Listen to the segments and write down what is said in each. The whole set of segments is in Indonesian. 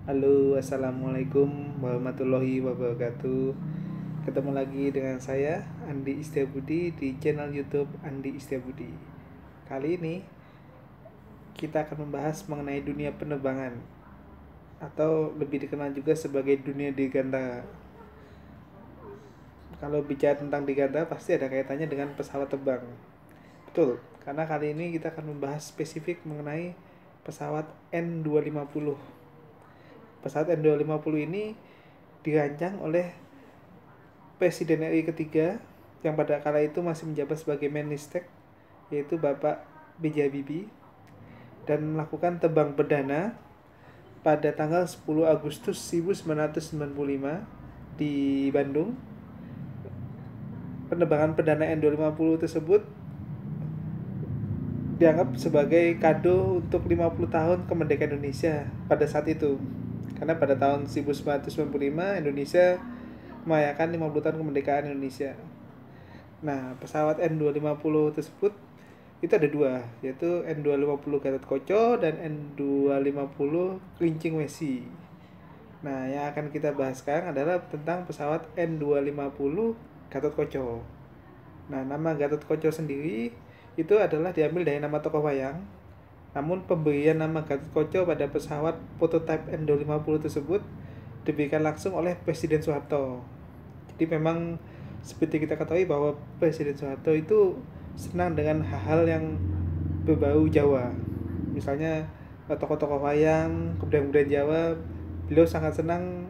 Halo, assalamualaikum warahmatullahi wabarakatuh. Ketemu lagi dengan saya Andi Istiabudi di channel YouTube Andi Istiabudi. Kali ini kita akan membahas mengenai dunia penerbangan atau lebih dikenal juga sebagai dunia dirgantara. Kalau bicara tentang dirgantara pasti ada kaitannya dengan pesawat terbang. Betul, karena kali ini kita akan membahas spesifik mengenai pesawat N250. Pesawat N250 ini dirancang oleh Presiden RI ketiga yang pada kala itu masih menjabat sebagai Menristek, yaitu Bapak B.J. Habibie, dan melakukan terbang perdana pada tanggal 10 Agustus 1995 di Bandung. Penerbangan perdana N250 tersebut dianggap sebagai kado untuk 50 tahun kemerdekaan Indonesia pada saat itu. Karena pada tahun 1995 Indonesia merayakan 50 tahun kemerdekaan Indonesia. Nah, pesawat N250 tersebut itu ada dua, yaitu N250 Gatot dan N250 Klincing Wesi. Nah, yang akan kita bahas sekarang adalah tentang pesawat N250 Gatot Koco. Nah, nama Gatot Koco sendiri itu adalah diambil dari nama tokoh wayang. Namun pemberian nama Gatot Koco pada pesawat prototipe N250 tersebut diberikan langsung oleh Presiden Soeharto. Jadi memang seperti kita ketahui bahwa Presiden Soeharto itu senang dengan hal-hal yang berbau Jawa. Misalnya tokoh-tokoh wayang, kebudayaan Jawa, beliau sangat senang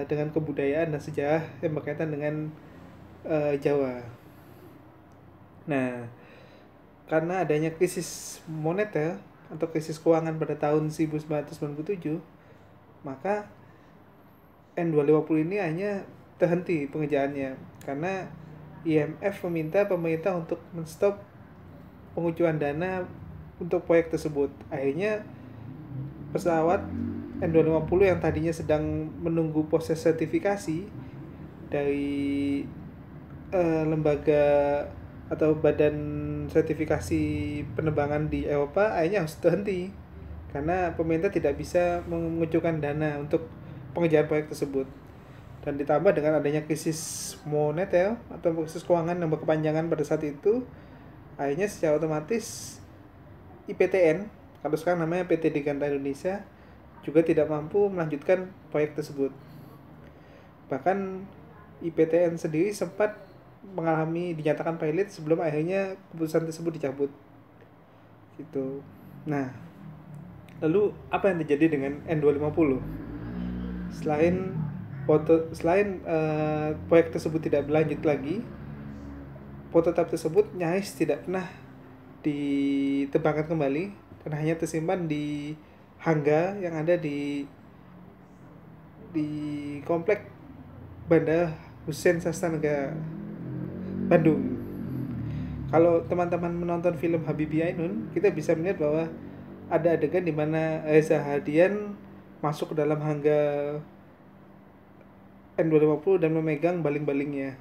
dengan kebudayaan dan sejarah yang berkaitan dengan Jawa. Nah, karena adanya krisis moneter atau krisis keuangan pada tahun 1997, maka N250 ini hanya terhenti pengerjaannya karena IMF meminta pemerintah untuk menstop pengucuran dana untuk proyek tersebut. Akhirnya pesawat N250 yang tadinya sedang menunggu proses sertifikasi dari lembaga atau badan sertifikasi penerbangan di Eropa akhirnya harus terhenti karena pemerintah tidak bisa mengucurkan dana untuk pengerjaan proyek tersebut. Dan ditambah dengan adanya krisis moneter atau krisis keuangan yang berkepanjangan pada saat itu, akhirnya secara otomatis IPTN, kalau sekarang namanya PT Dirgantara Indonesia, juga tidak mampu melanjutkan proyek tersebut. Bahkan IPTN sendiri sempat mengalami dinyatakan pilot sebelum akhirnya keputusan tersebut dicabut. Gitu. Nah, lalu apa yang terjadi dengan N250? Selain proyek tersebut tidak berlanjut lagi, prototipe tersebut nyaris tidak pernah ditebangkan kembali dan hanya tersimpan di hanggar yang ada di komplek Bandara Hussein Sastra Bandung. Kalau teman-teman menonton film Habibie Ainun, kita bisa melihat bahwa ada adegan di mana Reza Hadian masuk ke dalam hanggar N250 dan memegang baling-balingnya.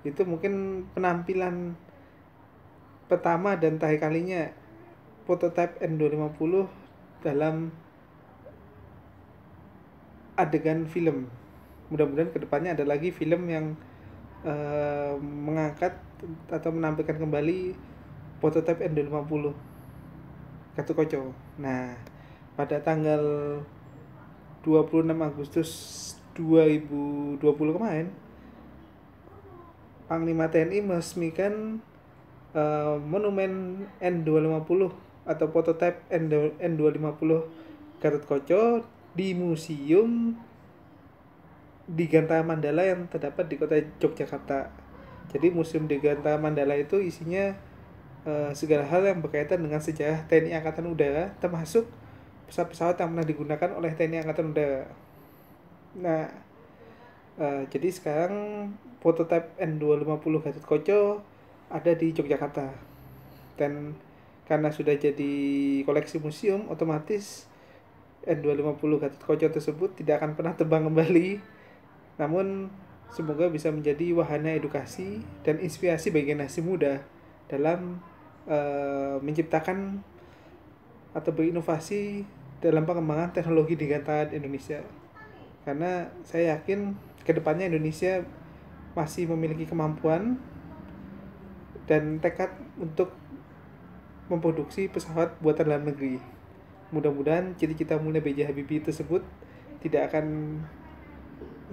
Itu mungkin penampilan pertama dan terakhir kalinya prototipe N250 dalam adegan film. Mudah-mudahan kedepannya ada lagi film yang mengangkat atau menampilkan kembali prototipe N250 Gatot Koco. Nah, pada tanggal 26 Agustus 2020 kemarin, Panglima TNI meresmikan monumen N250 atau prototipe N250 Gatot Koco di Museum Dirgantara Mandala yang terdapat di kota Yogyakarta. Jadi Museum Dirgantara Mandala itu isinya segala hal yang berkaitan dengan sejarah TNI Angkatan Udara, termasuk pesawat-pesawat yang pernah digunakan oleh TNI Angkatan Udara. Nah, jadi sekarang prototipe N250 Gatot Koco ada di Yogyakarta. Dan karena sudah jadi koleksi museum, otomatis N250 Gatot Koco tersebut tidak akan pernah terbang kembali. Namun semoga bisa menjadi wahana edukasi dan inspirasi bagi generasi muda dalam menciptakan atau berinovasi dalam pengembangan teknologi dirgantara Indonesia. Karena saya yakin kedepannya Indonesia masih memiliki kemampuan dan tekad untuk memproduksi pesawat buatan dalam negeri. Mudah-mudahan cita-cita mulia B.J. Habibie tersebut tidak akan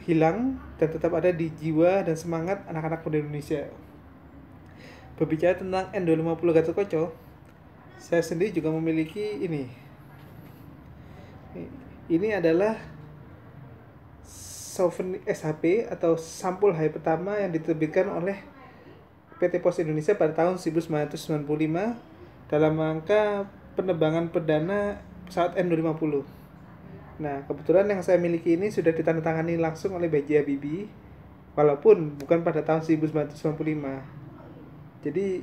hilang dan tetap ada di jiwa dan semangat anak-anak muda Indonesia. Berbicara tentang N250 Gatot-Kaca, saya sendiri juga memiliki ini. Ini adalah souvenir SHP atau sampul hari pertama yang diterbitkan oleh PT Pos Indonesia pada tahun 1995 dalam rangka penerbangan perdana pesawat N250. Nah, kebetulan yang saya miliki ini sudah ditandatangani langsung oleh B.J. Habibie, walaupun bukan pada tahun 1995. Jadi,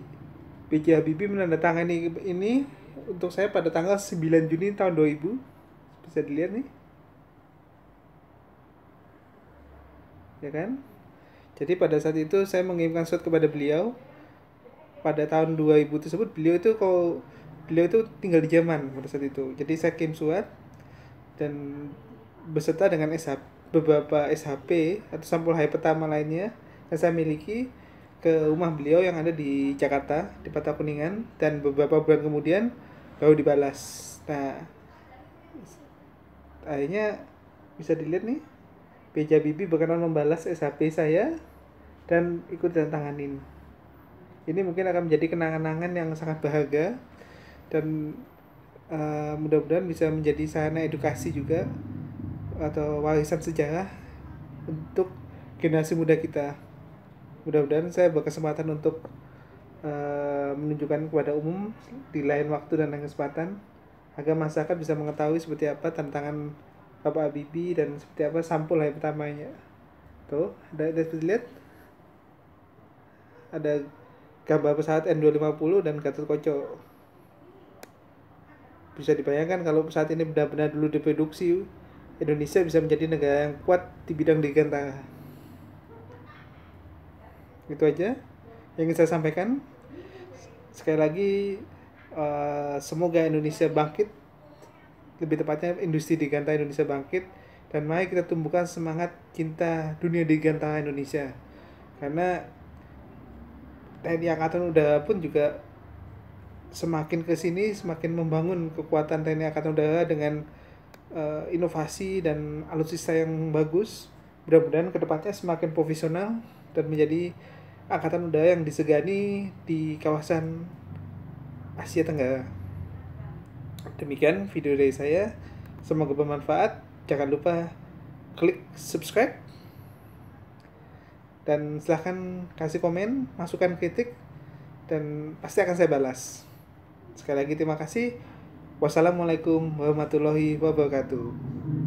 B.J. Habibie menandatangani ini untuk saya pada tanggal 9 Juni tahun 2000. Bisa dilihat nih. Ya kan? Jadi pada saat itu saya mengirimkan surat kepada beliau. Pada tahun 2000 tersebut beliau itu tinggal di Jerman pada saat itu. Jadi saya kirim surat dan beserta dengan beberapa SHP atau sampul hari pertama lainnya yang saya miliki ke rumah beliau yang ada di Jakarta, di Pata Kuningan, dan beberapa bulan kemudian baru dibalas. Nah, akhirnya bisa dilihat nih, B.J. Habibie berkenan membalas SHP saya dan ikut tantanganin. Ini mungkin akan menjadi kenangan-kenangan yang sangat berharga dan mudah-mudahan bisa menjadi sarana edukasi juga atau warisan sejarah untuk generasi muda kita. Mudah-mudahan saya berkesempatan untuk menunjukkan kepada umum di lain waktu dan lain kesempatan agar masyarakat bisa mengetahui seperti apa tantangan Bapak Habibie dan seperti apa sampul hari pertamanya. Tuh, ada seperti lihat. Ada gambar pesawat N250 dan Gatot-Kaca. Bisa dibayangkan kalau pesawat ini benar-benar dulu diproduksi, Indonesia bisa menjadi negara yang kuat di bidang dirgantara. Itu aja yang ingin saya sampaikan. Sekali lagi, semoga Indonesia bangkit, lebih tepatnya industri dirgantara Indonesia bangkit, dan mari kita tumbuhkan semangat cinta dunia dirgantara Indonesia. Karena TNI Angkatan Udara pun juga semakin kesini semakin membangun kekuatan TNI Angkatan Udara dengan inovasi dan alutsista yang bagus. Mudah-mudahan kedepannya semakin profesional dan menjadi Angkatan Udara yang disegani di kawasan Asia Tenggara. Demikian video dari saya, semoga bermanfaat. Jangan lupa klik subscribe dan silahkan kasih komen, masukan, kritik, dan pasti akan saya balas. Sekali lagi terima kasih. Wassalamualaikum warahmatullahi wabarakatuh.